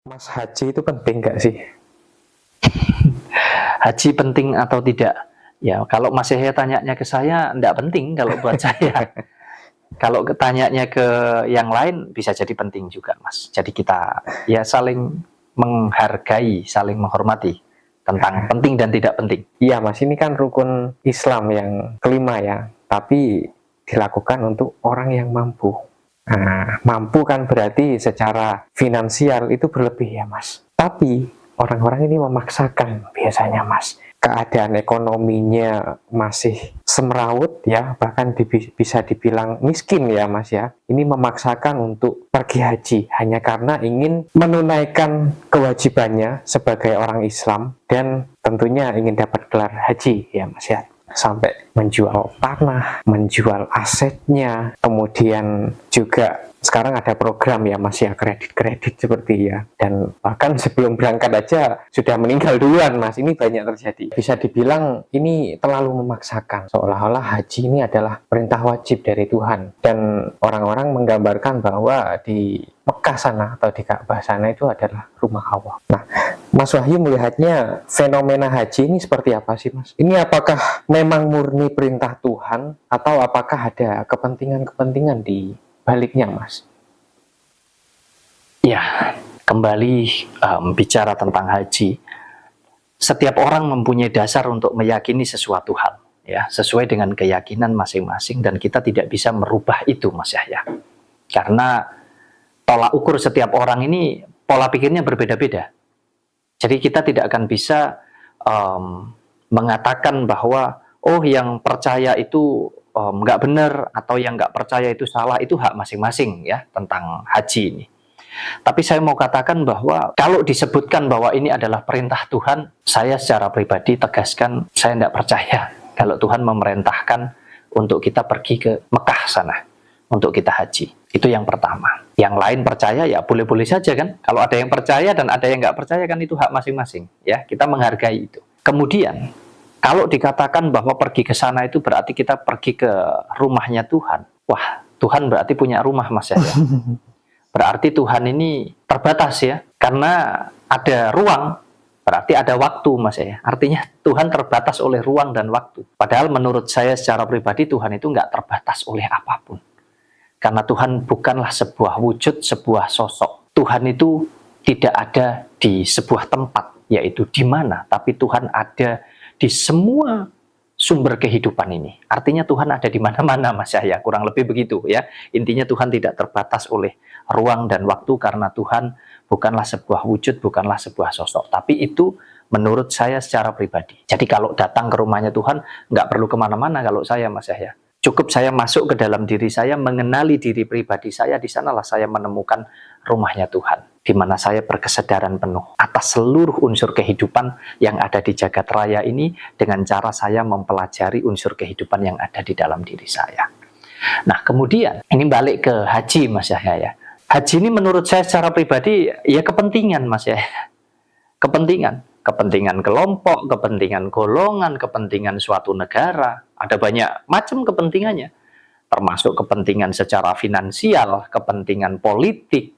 Mas, haji itu penting nggak sih? Haji penting atau tidak? Ya, kalau Mas Yahya tanyanya ke saya, enggak penting kalau buat saya. Kalau tanyanya ke yang lain, bisa jadi penting juga, Mas. Jadi kita ya saling menghargai, saling menghormati tentang penting dan tidak penting. Iya, Mas, ini kan rukun Islam yang kelima ya, tapi dilakukan untuk orang yang mampu. Nah, mampu kan berarti secara finansial itu berlebih ya, Mas. Tapi orang-orang ini memaksakan biasanya, Mas. Keadaan ekonominya masih semrawut ya, bahkan bisa dibilang miskin ya, Mas ya. Ini memaksakan untuk pergi haji hanya karena ingin menunaikan kewajibannya sebagai orang Islam dan tentunya ingin dapat gelar haji ya, Mas ya. Sampai menjual tanah, menjual asetnya, kemudian juga sekarang ada program ya, Mas ya, kredit-kredit seperti ya, dan bahkan sebelum berangkat aja sudah meninggal duluan, Mas. Ini banyak terjadi. Bisa dibilang ini terlalu memaksakan, seolah-olah haji ini adalah perintah wajib dari Tuhan, dan orang-orang menggambarkan bahwa di Mekah sana atau di Ka'bah sana itu adalah rumah Allah. Nah, Mas Wahyu melihatnya fenomena haji ini seperti apa sih, Mas? Ini apakah memang murni perintah Tuhan atau apakah ada kepentingan-kepentingan di baliknya, Mas? Ya, kembali bicara tentang haji. Setiap orang mempunyai dasar untuk meyakini sesuatu hal, ya, sesuai dengan keyakinan masing-masing, dan kita tidak bisa merubah itu, Mas Yahya. Karena tolak ukur setiap orang ini pola pikirnya berbeda-beda. Jadi kita tidak akan bisa mengatakan bahwa oh yang percaya itu nggak benar atau yang nggak percaya itu salah. Itu hak masing-masing ya tentang haji ini. Tapi saya mau katakan bahwa kalau disebutkan bahwa ini adalah perintah Tuhan, saya secara pribadi tegaskan saya tidak percaya kalau Tuhan memerintahkan untuk kita pergi ke Mekah sana untuk kita haji. Itu yang pertama. Yang lain percaya ya boleh-boleh saja kan. Kalau ada yang percaya dan ada yang nggak percaya kan itu hak masing-masing. Ya, kita menghargai itu. Kemudian kalau dikatakan bahwa pergi ke sana itu berarti kita pergi ke rumahnya Tuhan. Wah, Tuhan berarti punya rumah, Mas ya. Berarti Tuhan ini terbatas ya. Karena ada ruang, berarti ada waktu, Mas ya. Artinya Tuhan terbatas oleh ruang dan waktu. Padahal menurut saya secara pribadi Tuhan itu nggak terbatas oleh apapun. Karena Tuhan bukanlah sebuah wujud, sebuah sosok. Tuhan itu tidak ada di sebuah tempat, yaitu di mana, tapi Tuhan ada di semua sumber kehidupan ini. Artinya Tuhan ada di mana-mana, Mas Yahya, kurang lebih begitu ya. Intinya Tuhan tidak terbatas oleh ruang dan waktu karena Tuhan bukanlah sebuah wujud, bukanlah sebuah sosok. Tapi itu menurut saya secara pribadi. Jadi kalau datang ke rumahnya Tuhan, nggak perlu kemana-mana kalau saya, Mas Yahya. Cukup saya masuk ke dalam diri saya, mengenali diri pribadi saya, di sanalah saya menemukan rumahnya Tuhan, di mana saya berkesadaran penuh atas seluruh unsur kehidupan yang ada di jagat raya ini dengan cara saya mempelajari unsur kehidupan yang ada di dalam diri saya. Nah, kemudian ini balik ke haji, Mas Yahya ya. Haji ini menurut saya secara pribadi ya kepentingan, Mas ya. Kepentingan kelompok, kepentingan golongan, kepentingan suatu negara. Ada banyak macam kepentingannya, termasuk kepentingan secara finansial, kepentingan politik,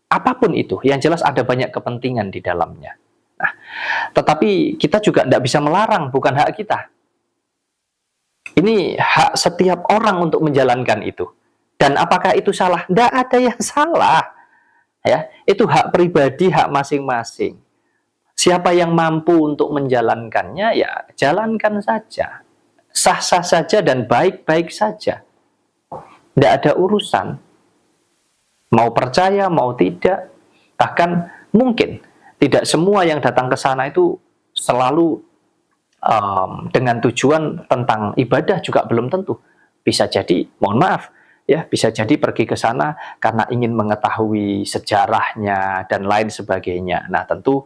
apapun itu. Yang jelas ada banyak kepentingan di dalamnya. Nah, tetapi kita juga tidak bisa melarang, bukan hak kita. Ini hak setiap orang untuk menjalankan itu. Dan apakah itu salah? Tidak ada yang salah. Ya, itu hak pribadi, hak masing-masing. Siapa yang mampu untuk menjalankannya, ya jalankan saja. Sah-sah saja dan baik-baik saja. Tidak ada urusan. Mau percaya, mau tidak. Bahkan mungkin tidak semua yang datang ke sana itu selalu dengan tujuan tentang ibadah, juga belum tentu. Bisa jadi, mohon maaf, ya bisa jadi pergi ke sana karena ingin mengetahui sejarahnya dan lain sebagainya. Nah, tentu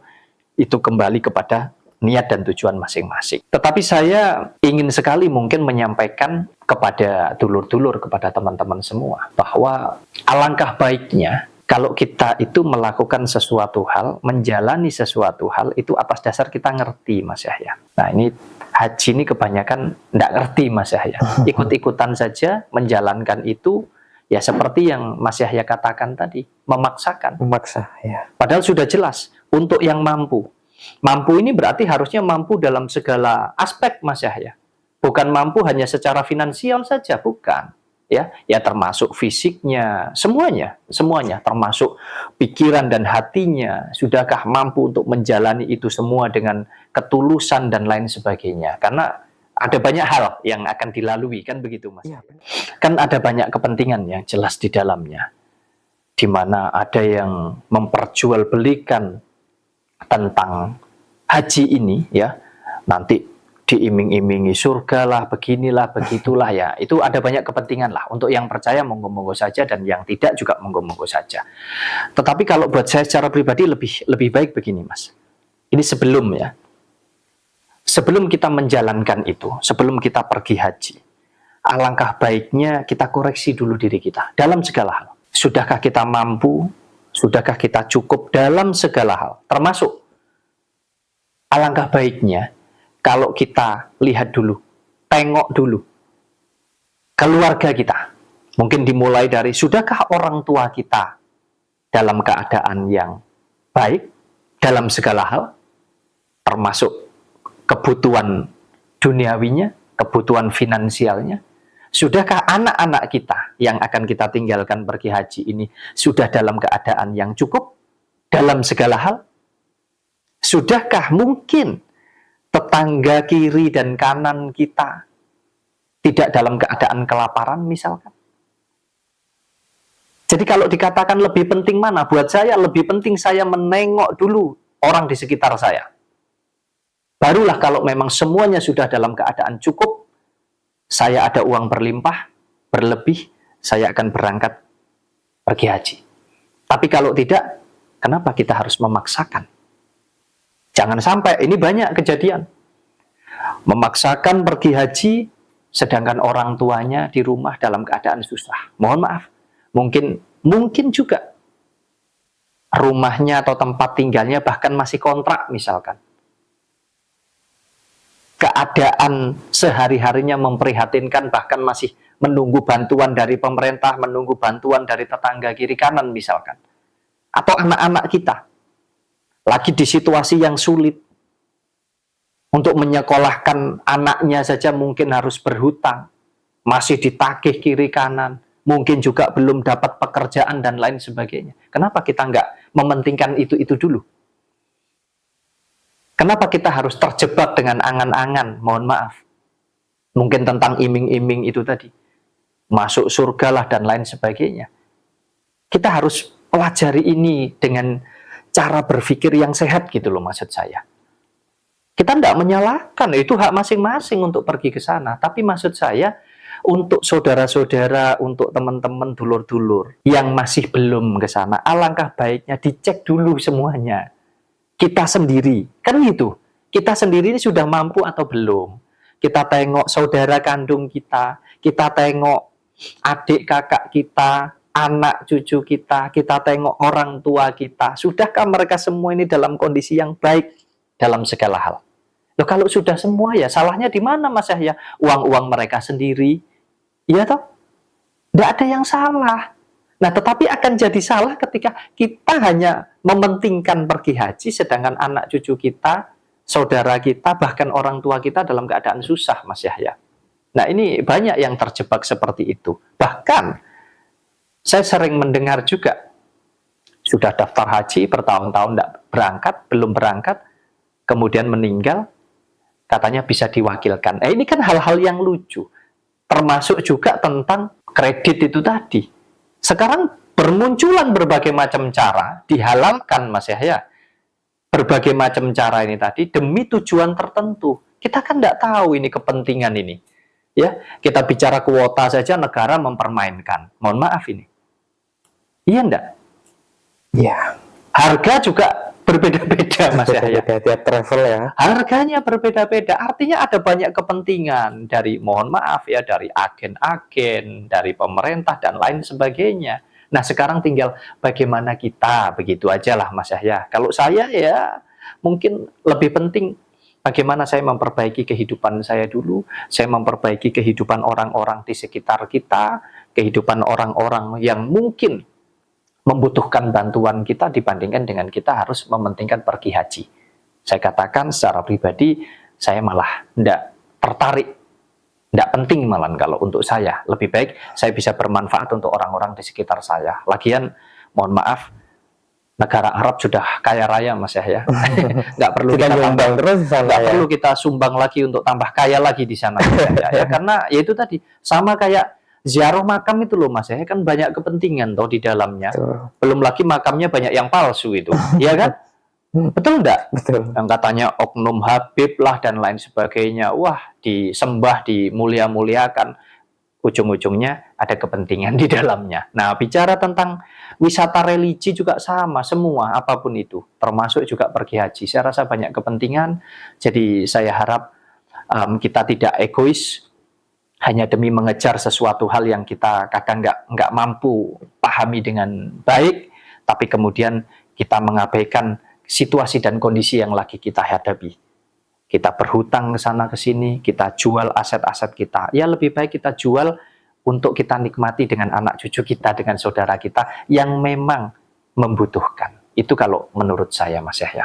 itu kembali kepada niat dan tujuan masing-masing. Tetapi saya ingin sekali mungkin menyampaikan kepada dulur-dulur, kepada teman-teman semua, bahwa alangkah baiknya kalau kita itu melakukan sesuatu hal, menjalani sesuatu hal, itu atas dasar kita ngerti, Mas Yahya. Nah, ini haji ini kebanyakan nggak ngerti, Mas Yahya. Ikut-ikutan saja, menjalankan itu, Ya seperti yang Mas Yahya katakan tadi, memaksakan. Memaksa, ya. Padahal sudah jelas untuk yang mampu. Mampu ini berarti harusnya mampu dalam segala aspek, Mas Yahya. Bukan mampu hanya secara finansial saja, bukan. Ya termasuk fisiknya, semuanya termasuk pikiran dan hatinya. Sudahkah mampu untuk menjalani itu semua dengan ketulusan dan lain sebagainya? Karena ada banyak hal yang akan dilalui, kan begitu, Mas? Iya, Kan ada banyak kepentingan yang jelas di dalamnya, di mana ada yang memperjualbelikan tentang haji ini, ya nanti diiming-imingi surga lah, beginilah, begitulah, ya itu ada banyak kepentingan lah. Untuk yang percaya monggo-monggo saja, dan yang tidak juga monggo-monggo saja. Tetapi kalau buat saya secara pribadi lebih baik begini, Mas. Ini sebelum kita menjalankan itu, sebelum kita pergi haji, alangkah baiknya kita koreksi dulu diri kita dalam segala hal. Sudahkah kita mampu? Sudahkah kita cukup dalam segala hal? Termasuk alangkah baiknya kalau kita lihat dulu, tengok dulu keluarga kita. Mungkin dimulai dari, sudahkah orang tua kita dalam keadaan yang baik dalam segala hal, termasuk kebutuhan duniawinya, kebutuhan finansialnya. Sudahkah anak-anak kita yang akan kita tinggalkan pergi haji ini sudah dalam keadaan yang cukup dalam segala hal? Sudahkah mungkin tetangga kiri dan kanan kita tidak dalam keadaan kelaparan misalkan? Jadi kalau dikatakan lebih penting mana, buat saya lebih penting saya menengok dulu orang di sekitar saya. Barulah kalau memang semuanya sudah dalam keadaan cukup, saya ada uang berlimpah, berlebih, saya akan berangkat pergi haji. Tapi kalau tidak, kenapa kita harus memaksakan? Jangan sampai, ini banyak kejadian. Memaksakan pergi haji, sedangkan orang tuanya di rumah dalam keadaan susah. Mohon maaf, mungkin juga rumahnya atau tempat tinggalnya bahkan masih kontrak misalkan. Keadaan sehari-harinya memprihatinkan, bahkan masih menunggu bantuan dari pemerintah, menunggu bantuan dari tetangga kiri kanan misalkan. Atau anak-anak kita lagi di situasi yang sulit. Untuk menyekolahkan anaknya saja mungkin harus berhutang, masih ditagih kiri kanan, mungkin juga belum dapat pekerjaan dan lain sebagainya. Kenapa kita nggak mementingkan itu dulu? Kenapa kita harus terjebak dengan angan-angan, mohon maaf, mungkin tentang iming-iming itu tadi, masuk surga lah dan lain sebagainya. Kita harus pelajari ini dengan cara berpikir yang sehat gitu loh, maksud saya. Kita tidak menyalahkan, itu hak masing-masing untuk pergi ke sana. Tapi maksud saya, untuk saudara-saudara, untuk teman-teman, dulur-dulur yang masih belum ke sana, alangkah baiknya dicek dulu semuanya. Kita sendiri, kan gitu. Kita sendiri ini sudah mampu atau belum. Kita tengok saudara kandung kita tengok adik kakak kita, anak cucu kita tengok orang tua kita. Sudahkah mereka semua ini dalam kondisi yang baik dalam segala hal? Loh, kalau sudah semua, ya salahnya di mana, Mas Yahya? Uang-uang mereka sendiri, iya toh? Tidak ada yang salah. Nah, tetapi akan jadi salah ketika kita hanya mementingkan pergi haji, sedangkan anak cucu kita, saudara kita, bahkan orang tua kita dalam keadaan susah, Mas Yahya. Nah, ini banyak yang terjebak seperti itu. Bahkan, saya sering mendengar juga, sudah daftar haji bertahun-tahun tidak berangkat, belum berangkat, kemudian meninggal, katanya bisa diwakilkan. Ini kan hal-hal yang lucu. Termasuk juga tentang kredit itu tadi. Sekarang bermunculan berbagai macam cara, dihalalkan, Mas Yahya. Berbagai macam cara ini tadi demi tujuan tertentu. Kita kan tidak tahu ini kepentingan ini. Ya, kita bicara kuota saja negara mempermainkan. Mohon maaf ini. Iya enggak? Iya. Harga juga berbeda-beda, Mas Yahya. Tiap travel ya. Harganya berbeda-beda. Artinya ada banyak kepentingan dari, mohon maaf ya, dari agen-agen, dari pemerintah dan lain sebagainya. Nah, sekarang tinggal bagaimana kita, begitu aja lah, Mas Yahya. Kalau saya ya mungkin lebih penting bagaimana saya memperbaiki kehidupan saya dulu, saya memperbaiki kehidupan orang-orang di sekitar kita, kehidupan orang-orang yang mungkin membutuhkan bantuan kita dibandingkan dengan kita harus mementingkan pergi haji. Saya katakan secara pribadi, saya malah tidak tertarik, tidak penting malah kalau untuk saya. Lebih baik saya bisa bermanfaat untuk orang-orang di sekitar saya. Lagian, mohon maaf, negara Arab sudah kaya raya Mas ya. Nggak perlu Kita kita tambah, nyumbang terus di sana nggak ya. perlu kita sumbang lagi untuk tambah kaya lagi di sana. Ya, karena ya itu tadi, sama kayak ziarah makam itu loh Mas ya, kan banyak kepentingan toh di dalamnya. Betul. Belum lagi makamnya banyak yang palsu itu, ya kan? Betul enggak? Betul. Yang katanya oknum Habib lah dan lain sebagainya. Wah, disembah, dimulia-muliakan. Ujung-ujungnya ada kepentingan di dalamnya. Nah, bicara tentang wisata religi juga sama, semua, apapun itu. Termasuk juga pergi haji. Saya rasa banyak kepentingan, jadi saya harap kita tidak egois, hanya demi mengejar sesuatu hal yang kita kadang nggak mampu pahami dengan baik, tapi kemudian kita mengabaikan situasi dan kondisi yang lagi kita hadapi. Kita berhutang ke sana ke sini, kita jual aset-aset kita. Ya lebih baik kita jual untuk kita nikmati dengan anak cucu kita, dengan saudara kita yang memang membutuhkan. Itu kalau menurut saya Mas Yahya.